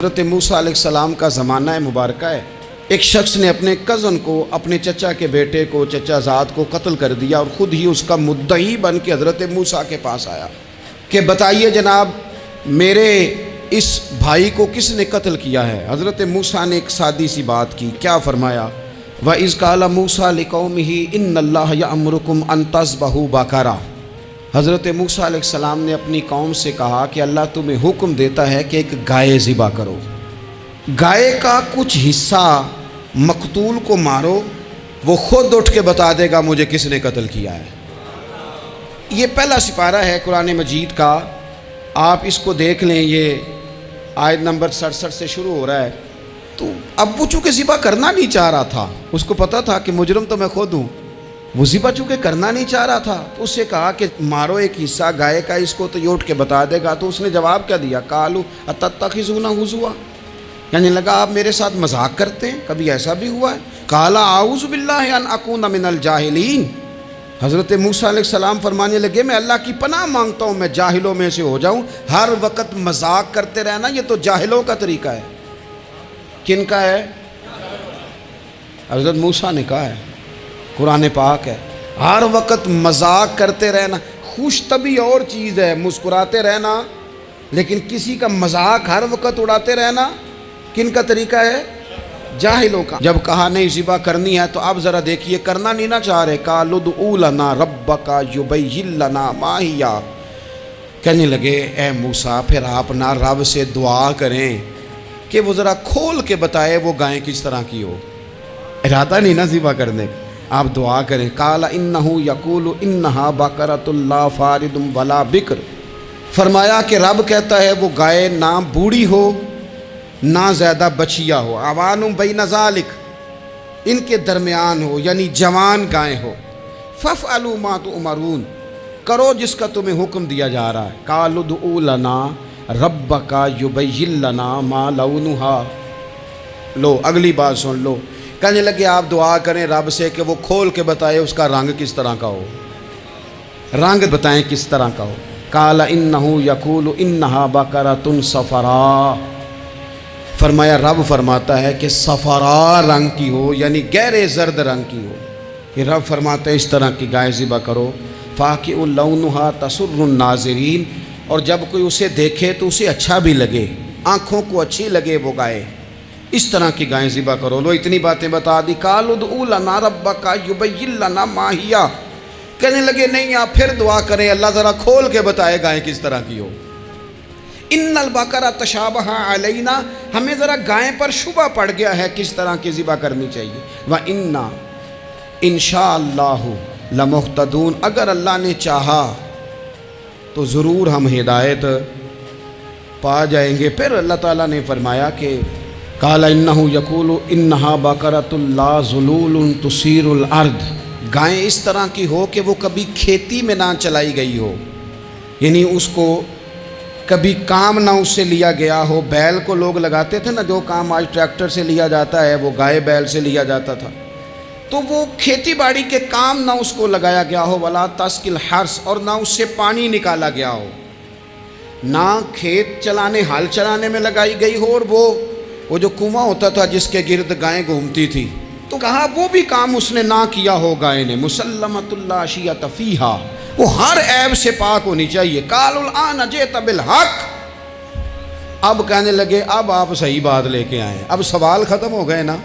حضرت موسیٰ علیہ السلام کا زمانہ مبارکہ ہے۔ ایک شخص نے اپنے کزن کو، اپنے چچا کے بیٹے کو، چچا زاد کو قتل کر دیا اور خود ہی اس کا مدعی بن کے حضرت موسیٰ کے پاس آیا کہ بتائیے جناب میرے اس بھائی کو کس نے قتل کیا ہے؟ حضرت موسیٰ نے ایک سادی سی بات کی، کیا فرمایا؟ وَإِذْ قَالَ مُوسَىٰ لِقَوْمِهِ إِنَّ اللَّهَ يَأْمُرُكُمْ أَن تَذْبَحُوا بَقَرَةً۔ حضرت موسیٰ علیہ السلام نے اپنی قوم سے کہا کہ اللہ تمہیں حکم دیتا ہے کہ ایک گائے ذبح کرو، گائے کا کچھ حصہ مقتول کو مارو، وہ خود اٹھ کے بتا دے گا مجھے کس نے قتل کیا ہے۔ یہ پہلا سپارہ ہے قرآن مجید کا، آپ اس کو دیکھ لیں، یہ آیت نمبر 67 سے شروع ہو رہا ہے۔ تو اب وہ چونکہ ذبح کرنا نہیں چاہ رہا تھا، اس کو پتا تھا کہ مجرم تو میں خود ہوں، وہ ذبح چونکہ کرنا نہیں چاہ رہا تھا تو اس سے کہا کہ مارو ایک حصہ گائے کا، اس کو تو یہ اٹھ کے بتا دے گا۔ تو اس نے جواب کیا دیا؟ قالوا اتتخذون ہزوا، یعنی لگا آپ میرے ساتھ مذاق کرتے ہیں، کبھی ایسا بھی ہوا ہے؟ قال اعوذ باللہ ان اکون من الجاہلین، حضرت موسیٰ علیہ السلام فرمانے لگے میں اللہ کی پناہ مانگتا ہوں میں جاہلوں میں سے ہو جاؤں۔ ہر وقت مذاق کرتے رہنا یہ تو جاہلوں کا طریقہ ہے۔ کن کا ہے؟ حضرت موسیٰ نے کہا ہے، قرآن پاک ہے، ہر وقت مذاق کرتے رہنا۔ خوش طبعی اور چیز ہے، مسکراتے رہنا، لیکن کسی کا مذاق ہر وقت اڑاتے رہنا کن کا طریقہ ہے؟ جاہلوں کا۔ جب کہا نہیں ذبح کرنی ہے تو اب ذرا دیکھیے کرنا نہیں نہ چاہ رہے، قالوا ادع لنا ربک یبین لنا ما ہی، کہنے لگے اے موسیٰ پھر آپ نہ رب سے دعا کریں کہ وہ ذرا کھول کے بتائے وہ گائیں کس طرح کی ہو، ارادہ نہیں نہ ذبح کرنے کا، آپ دعا کریں۔ قال انہ یقول انہا بقرۃ لا فارض ولا بکر، فرمایا کہ رب کہتا ہے وہ گائے نہ بوڑھی ہو نہ زیادہ بچیا ہو، عوان بین ذالک، ان کے درمیان ہو، یعنی جوان گائے ہو۔ فافعلوا ما تؤمرون، کرو جس کا تمہیں حکم دیا جا رہا ہے۔ قالوا ادع لنا ربک یبین لنا ما لونھا، لو اگلی بات سن لو، کہنے لگے آپ دعا کریں رب سے کہ وہ کھول کے بتائے اس کا رنگ کس طرح کا ہو، رنگ بتائیں کس طرح کا ہو۔ قال انہ یقول انہا بقرۃ صفراء، فرمایا رب فرماتا ہے کہ صفراء رنگ کی ہو، یعنی گہرے زرد رنگ کی ہو۔ یہ رب فرماتا ہے اس طرح کی گائے ذبح کرو۔ فاقع لونھا تسر الناظرین، اور جب کوئی اسے دیکھے تو اسے اچھا بھی لگے، آنکھوں کو اچھی لگے وہ گائے، اس طرح کی گائیں ذبح کرو۔ لو اتنی باتیں بتا دی۔ قالوا ادع لنا ربک یبین لنا ما ہی، کہنے لگے نہیں آپ پھر دعا کریں اللہ ذرا کھول کے بتائے گائیں کس طرح کی ہو۔ ان البقرۃ تشابہ علینا، ہمیں ذرا گائیں پر شبہ پڑ گیا ہے کس طرح کی ذبح کرنی چاہیے۔ وَإِنَّا انشاء اللہ لمہتدون، اگر اللہ نے چاہا تو ضرور ہم ہدایت پا جائیں گے۔ پھر اللہ تعالیٰ نے فرمایا کہ قال انہ یقول انہا بقرۃ لا ذلول تثیر الارض، گائیں اس طرح کی ہو کہ وہ کبھی کھیتی میں نہ چلائی گئی ہو، یعنی اس کو کبھی کام نہ اس سے لیا گیا ہو۔ بیل کو لوگ لگاتے تھے نا، جو کام آج ٹریکٹر سے لیا جاتا ہے وہ گائے بیل سے لیا جاتا تھا، تو وہ کھیتی باڑی کے کام نہ اس کو لگایا گیا ہو۔ ولا تسقی الحرث، اور نہ اس سے پانی نکالا گیا ہو، نہ کھیت چلانے ہل چلانے میں لگائی گئی ہو، اور وہ جو کنواں ہوتا تھا جس کے گرد گائیں گھومتی تھی، تو کہا وہ بھی کام اس نے نہ کیا ہو گائے نے۔ مسلمۃ لا شیۃ فیہا، وہ ہر عیب سے پاک ہونی چاہیے۔ قالوا الآن جئت بالحق، اب کہنے لگے اب آپ صحیح بات لے کے آئے، اب سوال ختم ہو گئے نا،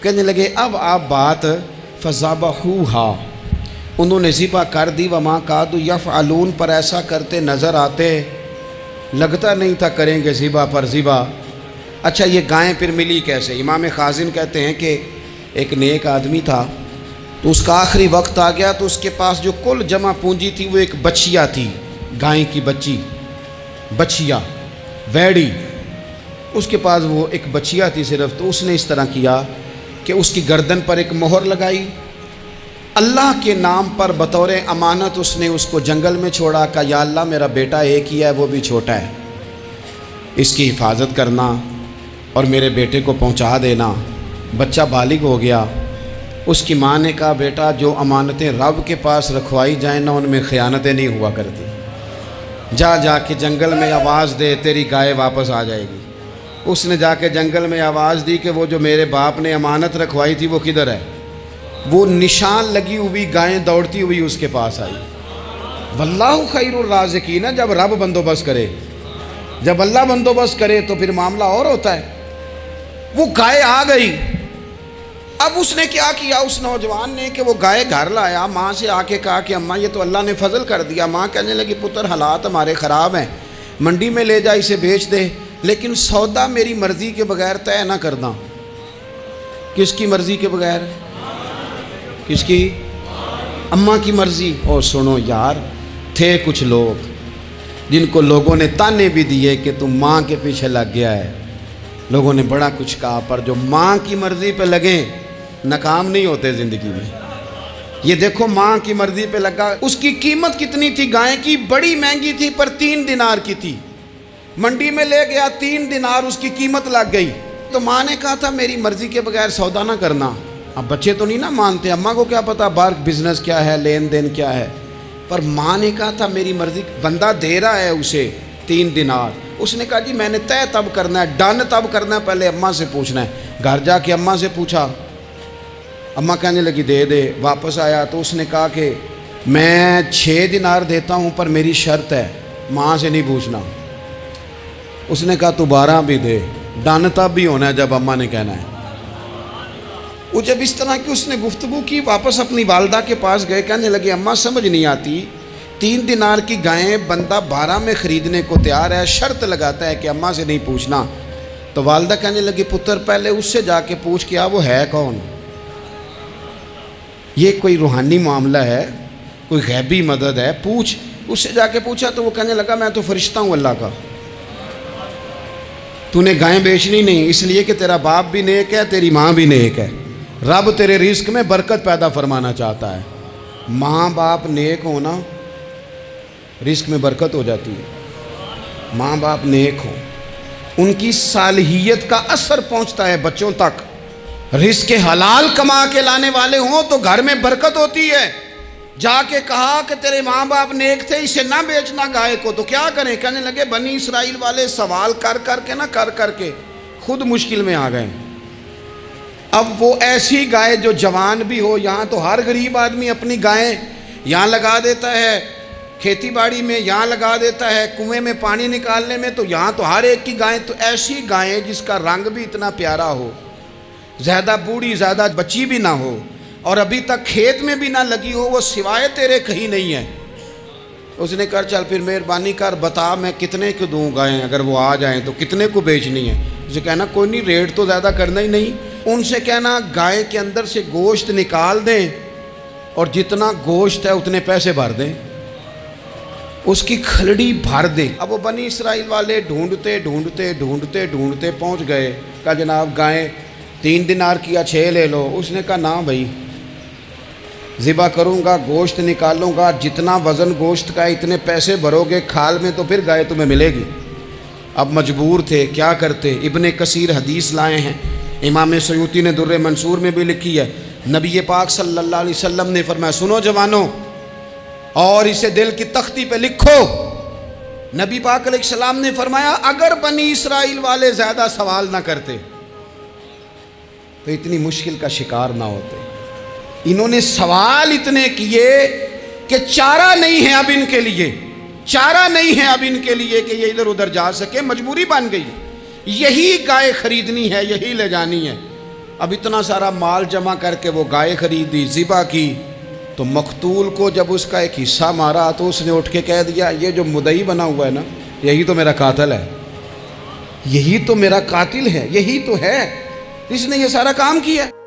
کہنے لگے اب آپ بات فذبحوہا، انہوں نے ذبح کر دی۔ وما کادوا یفعلون، پر ایسا کرتے نظر آتے، لگتا نہیں تھا کریں گے ذبح پر ذبح۔ اچھا یہ گائیں پھر ملی کیسے؟ امام خازن کہتے ہیں کہ ایک نیک آدمی تھا، تو اس کا آخری وقت آ گیا تو اس کے پاس جو کل جمع پونجی تھی وہ ایک بچیا تھی، گائیں کی بچی، بچیا ویڑی، اس کے پاس وہ ایک بچیا تھی صرف۔ تو اس نے اس طرح کیا کہ اس کی گردن پر ایک مہر لگائی، اللہ کے نام پر بطور امانت اس نے اس کو جنگل میں چھوڑا، کہا یا اللہ میرا بیٹا ایک ہی ہے وہ بھی چھوٹا ہے، اس کی حفاظت کرنا اور میرے بیٹے کو پہنچا دینا۔ بچہ بالغ ہو گیا، اس کی ماں نے کہا بیٹا جو امانتیں رب کے پاس رکھوائی جائیں نا ان میں خیانتیں نہیں ہوا کرتی، جا کے جنگل میں آواز دے تیری گائے واپس آ جائے گی۔ اس نے جا کے جنگل میں آواز دی کہ وہ جو میرے باپ نے امانت رکھوائی تھی وہ کدھر ہے؟ وہ نشان لگی ہوئی گائیں دوڑتی ہوئی اس کے پاس آئی۔ واللہ خیر الرازقین، جب رب بندوبست کرے، جب اللہ بندوبست کرے تو پھر معاملہ اور ہوتا ہے۔ وہ گائے آ گئی۔ اب اس نے کیا کیا اس نوجوان نے کہ وہ گائے گھر لایا، ماں سے آ کے کہا کہ اماں یہ تو اللہ نے فضل کر دیا۔ ماں کہنے لگی پتر حالات ہمارے خراب ہیں، منڈی میں لے جا اسے بیچ دے، لیکن سودا میری مرضی کے بغیر طے نہ کرنا۔ کس کی مرضی کے بغیر؟ کس کی؟ اماں کی مرضی۔ اور سنو یار، تھے کچھ لوگ جن کو لوگوں نے تانے بھی دیے کہ تم ماں کے پیچھے لگ گیا ہے، لوگوں نے بڑا کچھ کہا، پر جو ماں کی مرضی پہ لگیں ناکام نہیں ہوتے زندگی میں۔ یہ دیکھو ماں کی مرضی پہ لگا۔ اس کی قیمت کتنی تھی گائے کی؟ بڑی مہنگی تھی، پر 3 دینار کی تھی۔ منڈی میں لے گیا، 3 دینار اس کی قیمت لگ گئی۔ تو ماں نے کہا تھا میری مرضی کے بغیر سودا نہ کرنا۔ اب بچے تو نہیں نہ مانتے، اماں کو کیا پتا باہر بزنس کیا ہے، لین دین کیا ہے، پر ماں نے کہا تھا میری مرضی۔ بندہ دے رہا ہے اسے 3 دینار، اس نے کہا جی میں نے طے تب کرنا ہے، ڈن تب کرنا ہے، پہلے اماں سے پوچھنا ہے۔ گھر جا کے اماں سے پوچھا، اماں کہنے لگی دے دے۔ واپس آیا تو اس نے کہا کہ میں 6 دینار دیتا ہوں پر میری شرط ہے، ماں سے نہیں پوچھنا۔ اس نے کہا تو 12 بھی دے، ڈن تب بھی ہونا ہے جب اماں نے کہنا ہے۔ وہ جب اس طرح کی اس نے گفتگو کی، واپس اپنی والدہ کے پاس گئے، کہنے لگے اماں سمجھ نہیں آتی، 3 دینار کی گائیں بندہ 12 میں خریدنے کو تیار ہے، شرط لگاتا ہے کہ اماں سے نہیں پوچھنا۔ تو والدہ کہنے لگی پتر پہلے اس سے جا کے پوچھ کیا وہ ہے کون؟ یہ کوئی روحانی معاملہ ہے، کوئی غیبی مدد ہے، پوچھ۔ اس سے جا کے پوچھا تو وہ کہنے لگا میں تو فرشتہ ہوں اللہ کا، تو نے گائیں بیچنی نہیں، اس لیے کہ تیرا باپ بھی نیک ہے، تیری ماں بھی نیک ہے، رب تیرے رزق میں برکت پیدا فرمانا چاہتا ہے۔ ماں باپ نیک ہونا رزق میں برکت ہو جاتی ہے۔ ماں باپ نیک ہوں، ان کی صالحیت کا اثر پہنچتا ہے بچوں تک۔ رزق حلال کما کے لانے والے ہوں تو گھر میں برکت ہوتی ہے۔ جا کے کہا کہ تیرے ماں باپ نیک تھے، اسے نہ بیچنا گائے کو، تو کیا کریں؟ کہنے لگے بنی اسرائیل والے سوال کر کر کے خود مشکل میں آ گئے۔ اب وہ ایسی گائے جو جوان بھی ہو، یہاں تو ہر غریب آدمی اپنی گائیں یہاں لگا دیتا ہے، کھیتی باڑی میں یہاں لگا دیتا ہے، کنویں میں پانی نکالنے میں، تو یہاں تو ہر ایک کی گائیں، تو ایسی گائیں جس کا رنگ بھی اتنا پیارا ہو، زیادہ بوڑھی زیادہ بچی بھی نہ ہو، اور ابھی تک کھیت میں بھی نہ لگی ہو، وہ سوائے تیرے کہیں نہیں ہے۔ اس نے کہا چل پھر مہربانی کر بتا میں کتنے کو دوں گائیں، اگر وہ آ جائیں تو کتنے کو بیچنی ہے؟ اسے کہنا کوئی نہیں، ریٹ تو زیادہ کرنا ہی نہیں۔ ان سے کہنا گائے کے اندر سے گوشت نکال دیں اور جتنا گوشت ہے اتنے پیسے بھر دیں، اس کی کھلڑی بھر دیں۔ اب وہ بنی اسرائیل والے ڈھونڈتے پہنچ گئے، کہا جناب گائیں 3 دینار کیا 6 لے لو۔ اس نے کہا نا بھائی، ذبح کروں گا، گوشت نکالوں گا، جتنا وزن گوشت کا ہے اتنے پیسے بھرو گے کھال میں تو پھر گائے تمہیں ملے گی۔ اب مجبور تھے، کیا کرتے؟ ابن کثیر حدیث لائے ہیں، امام سیوطی نے در منصور میں بھی لکھی ہے، نبی پاک صلی اللہ علیہ وسلم نے فرمایا سنو جوانوں، اور اسے دل کی تختی پہ لکھو، نبی پاک علیہ السلام نے فرمایا اگر بنی اسرائیل والے زیادہ سوال نہ کرتے تو اتنی مشکل کا شکار نہ ہوتے۔ انہوں نے سوال اتنے کیے کہ چارہ نہیں ہے اب ان کے لیے، چارہ نہیں ہے اب ان کے لیے کہ یہ ادھر ادھر جا سکے، مجبوری بن گئی، یہی گائے خریدنی ہے، یہی لے جانی ہے۔ اب اتنا سارا مال جمع کر کے وہ گائے خریدی، ذبح کی، تو مقتول کو جب اس کا ایک حصہ مارا تو اس نے اٹھ کے کہہ دیا یہ جو مدعی بنا ہوا ہے نا، یہی تو میرا قاتل ہے، یہی تو میرا قاتل ہے، یہی تو ہے، اس نے یہ سارا کام کیا۔